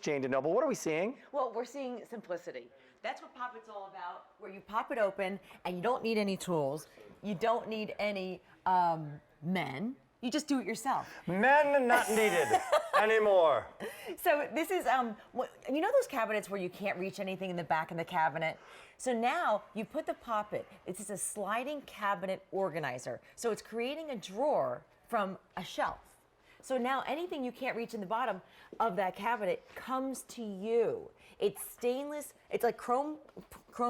Jane DeNoble. What are we seeing? Well, we're seeing simplicity. That's what Pop It's all about, where you pop it open and you don't need any tools. You don't need any men. You just do it yourself. Men not needed anymore. So this is, you know those cabinets where you can't reach anything in the back of the cabinet? So now you put the Pop It. It's just a sliding cabinet organizer. So it's creating a drawer from a shelf. So now anything you can't reach in the bottom of that cabinet comes to you. It's stainless, it's like chrome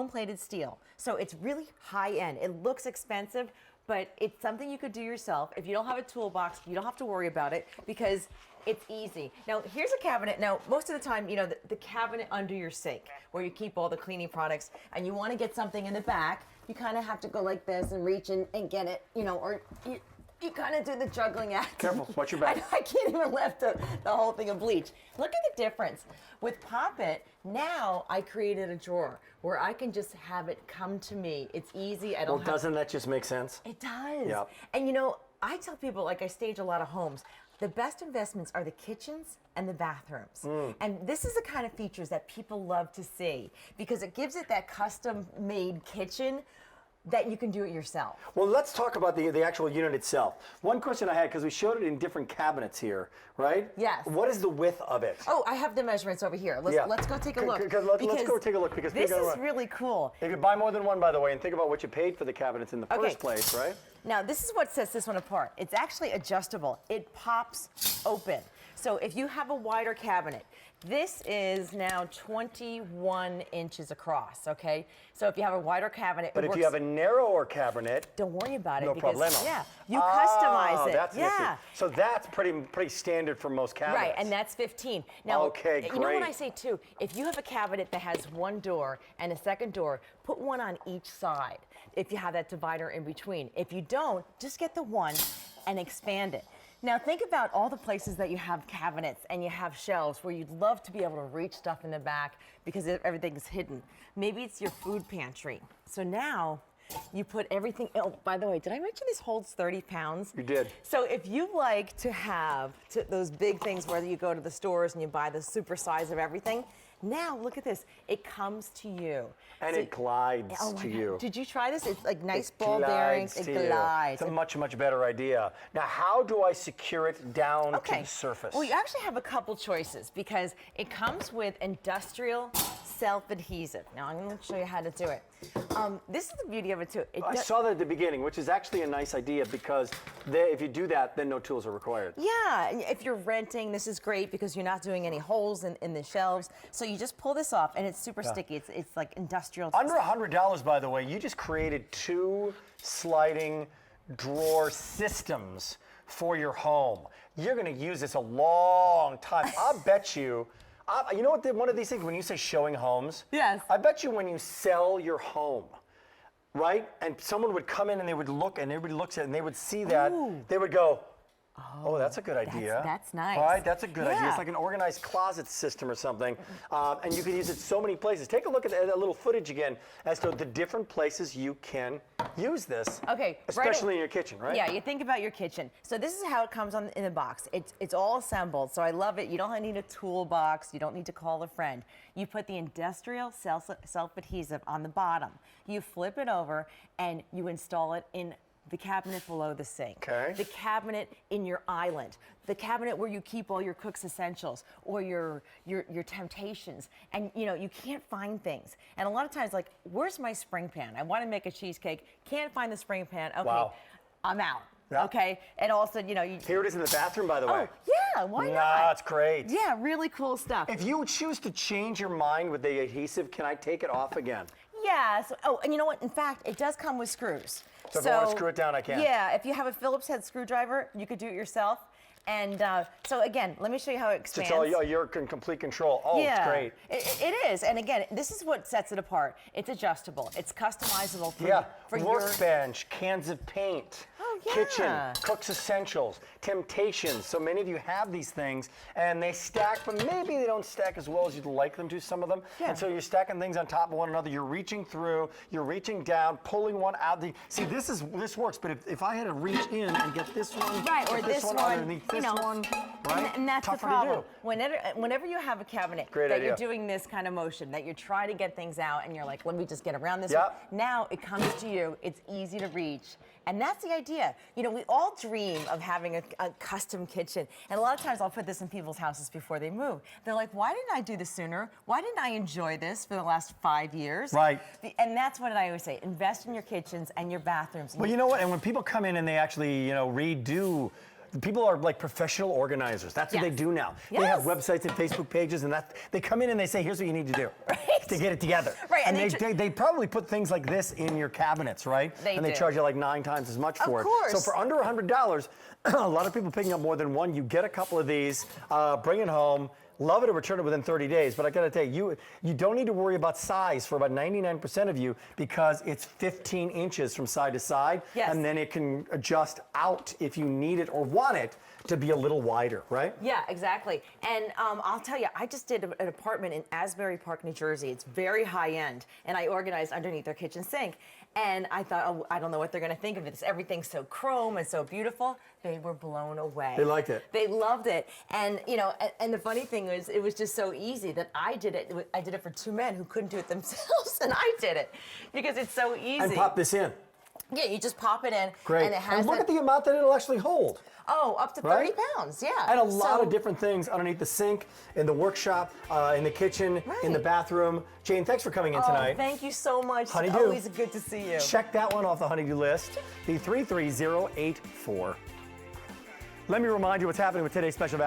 plated steel. So it's really high end. It looks expensive, but it's something you could do yourself. If you don't have a toolbox, you don't have to worry about it because it's easy. Now, here's a cabinet. Now, most of the time, you know, the cabinet under your sink where you keep all the cleaning products and you want to get something in the back, you kind of have to go like this and reach in and get it, you know, or you kind of do the juggling act. Careful, watch your back. I can't even lift the whole thing of bleach. Look at the difference. With Pop It, now I created a drawer where I can just have it come to me. It's easy. I don't have. Doesn't that just make sense? It does. Yep. And you know, I tell people, like I stage a lot of homes, the best investments are the kitchens and the bathrooms. And this is the kind of features that people love to see because it gives it that custom-made kitchen that you can do it yourself. Well, let's talk about the actual unit itself. One question I had, because we showed it in different cabinets here, right? Yes. What is the width of it? Oh, I have the measurements over here. Let's go take a look. Let's go take a look because this is really cool. If you buy more than one, by the way, and think about what you paid for the cabinets in the first place, right? Now, this is what sets this one apart. It's actually adjustable. It pops open. So if you have a wider cabinet, this is now 21 inches across, okay? So if you have a wider cabinet, but if you have a narrower cabinet, don't worry about it. No problemo. Yeah, you customize it. That's nifty. So that's pretty standard for most cabinets. Right, and that's 15. Now, okay, great. You know what I say too? If you have a cabinet that has one door and a second door, put one on each side if you have that divider in between. If you don't, just get the one and expand it. Now think about all the places that you have cabinets and you have shelves where you'd love to be able to reach stuff in the back because everything's hidden. Maybe it's your food pantry. So now you put everything, oh, by the way, did I mention this holds 30 pounds? You did. So if you like to have those big things where you go to the stores and you buy the super size of everything, now look at this, it comes to you. And it glides to you. Did you try this? It's like nice ball bearings, it glides. It's a much better idea. Now, how do I secure it down to the surface? Well, you actually have a couple choices because it comes with industrial self-adhesive. Now, I'm going to show you how to do it. This is the beauty of it, too. I saw that at the beginning, which is actually a nice idea because if you do that, then no tools are required. Yeah, if you're renting, this is great because you're not doing any holes in the shelves. So you just pull this off, and it's super sticky. It's like industrial. Under $100, by the way, you just created 2 sliding drawer systems for your home. You're going to use this a long time. I'll bet you. You know what? One of these things, when you say showing homes, yes. I bet you when you sell your home, right? And someone would come in and they would look, and everybody looks at it, and they would see that, they would go, oh, that's a good idea. That's nice. All right, that's a good idea. It's like an organized closet system or something. And you can use it so many places. Take a look at that little footage again as to the different places you can use this. Okay. Especially in your kitchen, right? Yeah, you think about your kitchen. So this is how it comes in the box. It's all assembled, so I love it. You don't need a toolbox. You don't need to call a friend. You put the industrial self-adhesive on the bottom. You flip it over, and you install it in the cabinet below the sink, the cabinet in your island, the cabinet where you keep all your cook's essentials or your temptations, and you know you can't find things. And a lot of times, like, where's my spring pan? I want to make a cheesecake, can't find the spring pan. Okay, I'm out. Yeah. Okay, and also, you know, here it is in the bathroom, by the way. Oh, yeah, why not? That's great. Yeah, really cool stuff. If you choose to change your mind with the adhesive, can I take it off again? Yeah. So, and you know what? In fact, it does come with screws. So if I want to screw it down, I can. Yeah, if you have a Phillips head screwdriver, you could do it yourself. And so again, let me show you how it expands. So you're in complete control. Oh, yeah, it's great. It is. And again, this is what sets it apart. It's adjustable. It's customizable for workbench, cans of paint. Oh, yeah. Kitchen, cook's essentials, temptations. So many of you have these things, and they stack, but maybe they don't stack as well as you'd like them to, some of them. Yeah. And so you're stacking things on top of one another. You're reaching through, you're reaching down, pulling one out. See, this works, but if I had to reach in and get this one, right, or this one underneath this one, right? And that's Tougher the problem. to do. Whenever you have a cabinet Great that idea. you're doing this kind of motion, that you're trying to get things out, and you're like, let me just get around this Yep. one. Now it comes to you. It's easy to reach. And that's the idea. You know, we all dream of having a custom kitchen. And a lot of times I'll put this in people's houses before they move. They're like, why didn't I do this sooner? Why didn't I enjoy this for the last 5 years? Right. And that's what I always say. Invest in your kitchens and your bathrooms. Well, you know what? And when people come in and they actually, redo, people are like professional organizers. That's what Yes. they do now. Yes. They have websites and Facebook pages, and they come in and they say, here's what you need to do to get it together. Right, And and they probably put things like this in your cabinets, right? They and they do. charge you like 9 times as much for Of it. So course. for under $100, a lot of people picking up more than one. You get a couple of these, bring it home. Love it or return it within 30 days. But I gotta tell you, you don't need to worry about size for about 99% of you because it's 15 inches from side to side. Yes. And then it can adjust out if you need it or want it to be a little wider, right? Yeah, exactly. And I'll tell you, I just did an apartment in Asbury Park, New Jersey. It's very high end, and I organized underneath their kitchen sink. And I thought, oh, I don't know what they're going to think of this. Everything's so chrome and so beautiful. They were blown away. They liked it. They loved it. And and the funny thing was, it was just so easy that I did it. I did it for 2 men who couldn't do it themselves, and I did it because it's so easy. And pop this in. Yeah, you just pop it in. Great. And it has look that, at the amount that it'll actually hold. oh, up to 30 Right? pounds. Yeah. And a lot So- of different things underneath the sink, in the workshop, in the kitchen, in the Right. bathroom. Jane, thanks for coming in tonight. Oh, thank you so much. Honeydew. Always good to see you. Check that one off the honeydew list, the 33084. Let me remind you what's happening with today's special value.